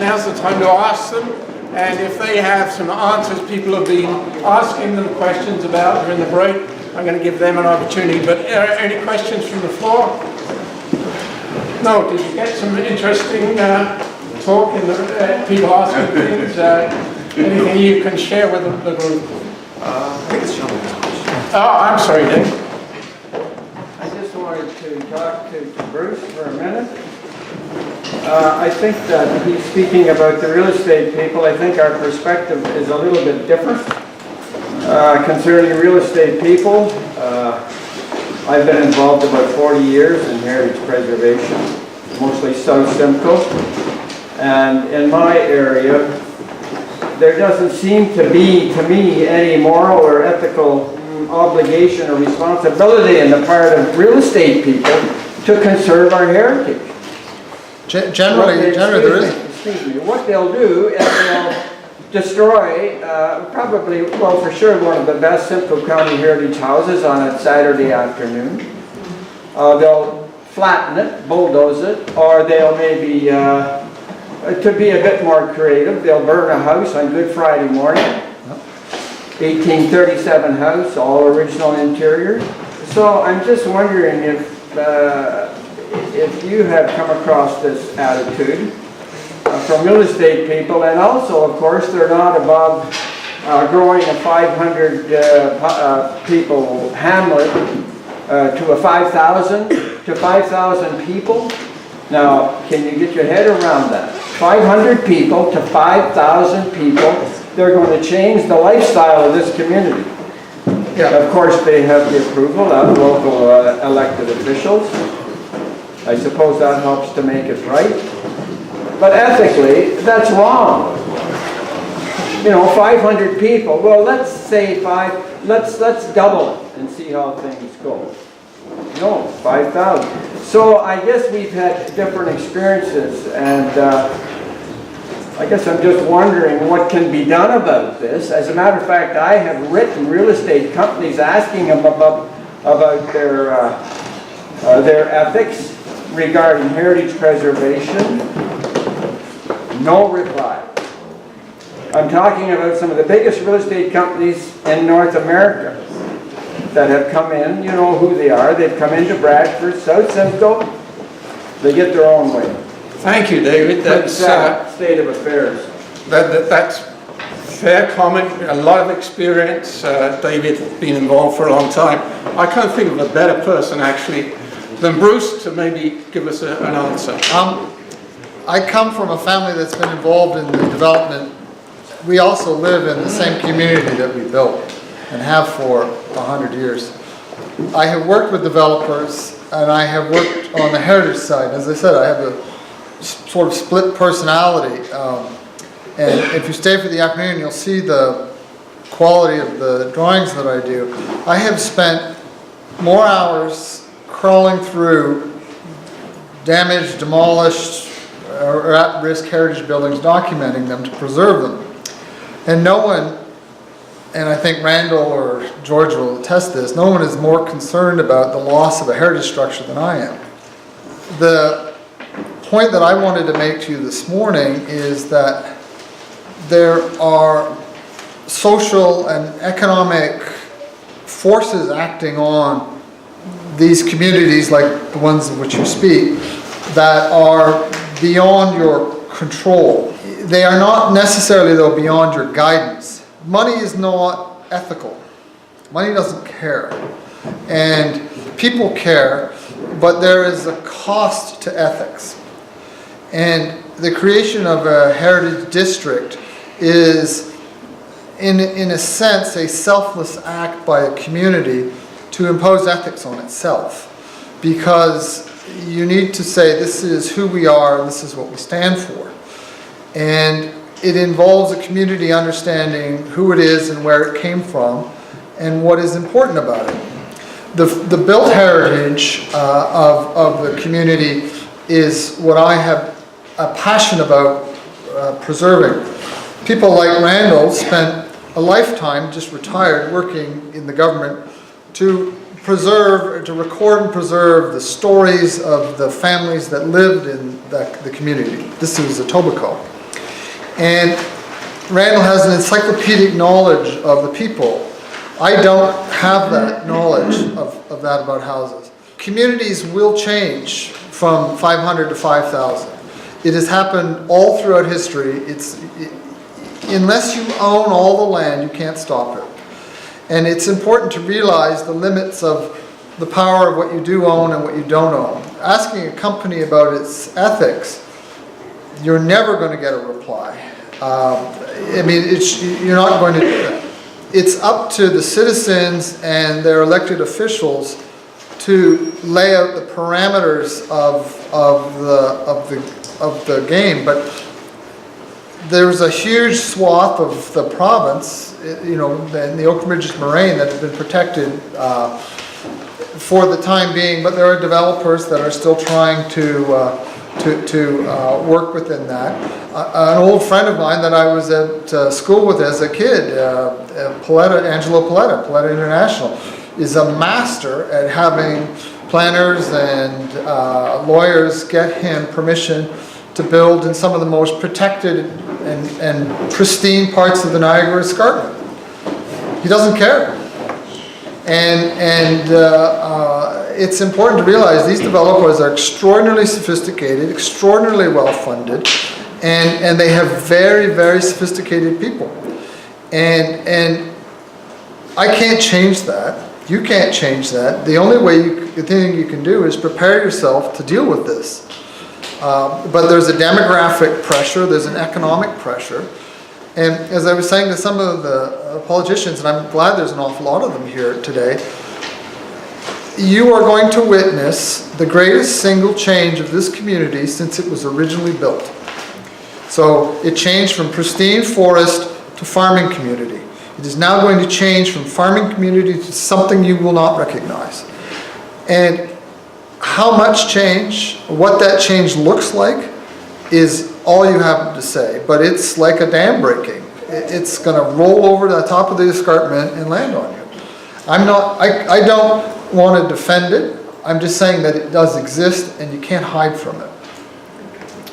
now's the time to ask them. And if they have some answers people have been asking them questions about during the break, I'm going to give them an opportunity. But any questions from the floor? No, did you get some interesting talk in the people asking things? Anything you can share with the group? I think it's Sean. Oh, I'm sorry, Dave. I just wanted to talk to Bruce for a minute. I think that he's speaking about the real estate people. I think our perspective is a little bit different concerning real estate people. I've been involved about 40 years in heritage preservation, mostly South Simcoe. And in my area, there doesn't seem to be, to me, any moral or ethical obligation or responsibility on the part of real estate people to conserve our heritage. Generally there is. Excuse me. What they'll do is they'll destroy, probably, well, for sure, one of the best Simcoe County heritage houses on a Saturday afternoon. They'll flatten it, bulldoze it, or they'll maybe, to be a bit more creative, they'll burn a house on Good Friday morning. 1837 house, all original interior. So I'm just wondering if you have come across this attitude from real estate people, and also, of course, they're not above growing a 500 people hamlet to a 5,000 people. Now, can you get your head around that? 500 people to 5,000 people. They're going to change the lifestyle of this community. Yeah. Of course, they have the approval of local elected officials. I suppose that helps to make it right. But ethically, that's wrong. You know, 500 people. Well, let's say let's double it and see how things go. No, 5,000. So I guess we've had different experiences, and I guess I'm just wondering what can be done about this. As a matter of fact, I have written real estate companies asking them about their ethics regarding heritage preservation. No reply. I'm talking about some of the biggest real estate companies in North America that have come in. You know who they are. They've come into Bradford, South Simcoe. They get their own way. Thank you, David. That's state of affairs. That's fair comment. A lot of experience. David, been involved for a long time. I can't think of a better person actually than Bruce to maybe give us an answer. I come from a family that's been involved in the development. We also live in the same community that we built and have for 100 years. I have worked with developers, and I have worked on the heritage side. As I said, I have a sort of split personality. And if you stay for the afternoon, you'll see the quality of the drawings that I do. I have spent more hours crawling through damaged, demolished, or at-risk heritage buildings, documenting them to preserve them. And no one, and I think Randall or George will attest this, no one is more concerned about the loss of a heritage structure than I am. The point that I wanted to make to you this morning is that there are social and economic forces acting on these communities, like the ones of which you speak, that are beyond your control. They are not necessarily, though, beyond your guidance. Money is not ethical. Money doesn't care. And people care, but there is a cost to ethics. And the creation of a heritage district is, in a sense, a selfless act by a community to impose ethics on itself. Because you need to say, this is who we are, and this is what we stand for. And it involves a community understanding who it is and where it came from and what is important about it. The built heritage of the community is what I have a passion about preserving. People like Randall spent a lifetime, just retired, working in the government to preserve, to record and preserve the stories of the families that lived in the community. This is Etobicoke. And Randall has an encyclopedic knowledge of the people. I don't have that knowledge of that about houses. Communities will change from 500 to 5,000. It has happened all throughout history. Unless you own all the land, you can't stop it. And it's important to realize the limits of the power of what you do own and what you don't own. Asking a company about its ethics, you're never going to get a reply. I mean, you're not going to do that. It's up to the citizens and their elected officials to lay out the parameters of the game. But there's a huge swath of the province, you know, in the Oak Ridges Moraine that has been protected for the time being, but there are developers that are still trying to work within that. An old friend of mine that I was at school with as a kid, Angelo Paletta International, is a master at having planners and lawyers get him permission to build in some of the most protected and pristine parts of the Niagara Escarpment. He doesn't care. And it's important to realize these developers are extraordinarily sophisticated, extraordinarily well-funded, and they have very, very sophisticated people. And I can't change that. You can't change that. The only thing you can do is prepare yourself to deal with this. But there's a demographic pressure, there's an economic pressure. And as I was saying to some of the politicians, and I'm glad there's an awful lot of them here today, you are going to witness the greatest single change of this community since it was originally built. So it changed from pristine forest to farming community. It is now going to change from farming community to something you will not recognize. And how much change, what that change looks like, is all you have to say. But it's like a dam breaking. It's going to roll over the top of the escarpment and land on you. I don't want to defend it. I'm just saying that it does exist and you can't hide from it.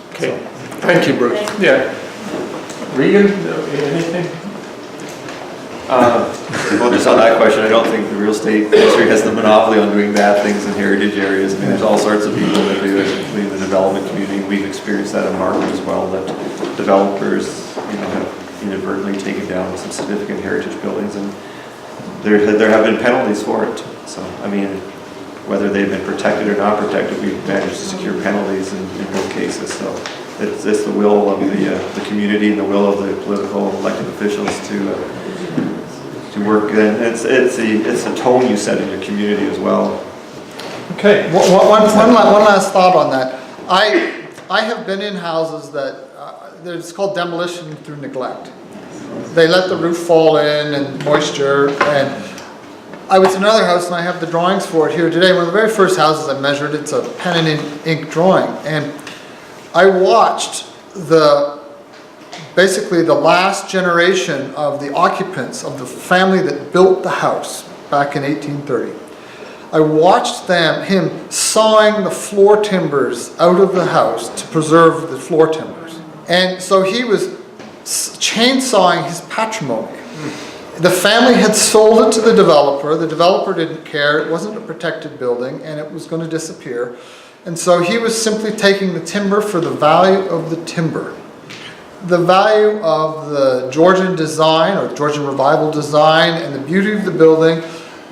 Okay. Thank you, Bruce. Yeah. Regan, anything? Well, just on that question, I don't think the real estate industry has the monopoly on doing bad things in heritage areas. I mean, there's all sorts of people that do it, including the development community. We've experienced that in Markham as well, that developers, you know, have inadvertently taken down some significant heritage buildings, and there have been penalties for it. So, I mean, whether they've been protected or not protected, we've managed to secure penalties in both cases. So, it's the will of the community and the will of the political elected officials to work, and it's a tone you set in your community as well. Okay, one last thought on that. I have been in houses that it's called demolition through neglect. They let the roof fall in and moisture, and I was in another house and I have the drawings for it here today. One of the very first houses I measured, it's a pen and ink drawing, and I watched basically the last generation of the occupants of the family that built the house back in 1830. I watched him sawing the floor timbers out of the house to preserve the floor timbers. And so he was chainsawing his patrimony. The family had sold it to the developer. The developer didn't care. It wasn't a protected building and it was going to disappear. And so he was simply taking the timber for the value of the timber. The value of the Georgian design or Georgian revival design and the beauty of the building,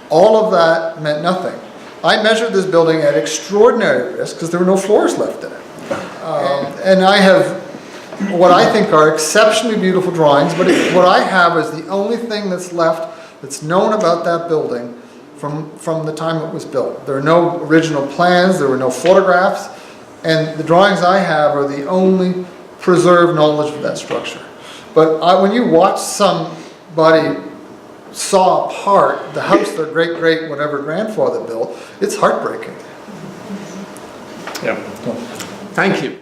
all of that meant nothing. I measured this building at extraordinary risk because there were no floors left in it. And I have what I think are exceptionally beautiful drawings, but what I have is the only thing that's left that's known about that building from the time it was built. There are no original plans, there were no photographs, and the drawings I have are the only preserved knowledge of that structure. But when you watch somebody saw apart the house their great whatever grandfather built, it's heartbreaking. Yeah. Thank you.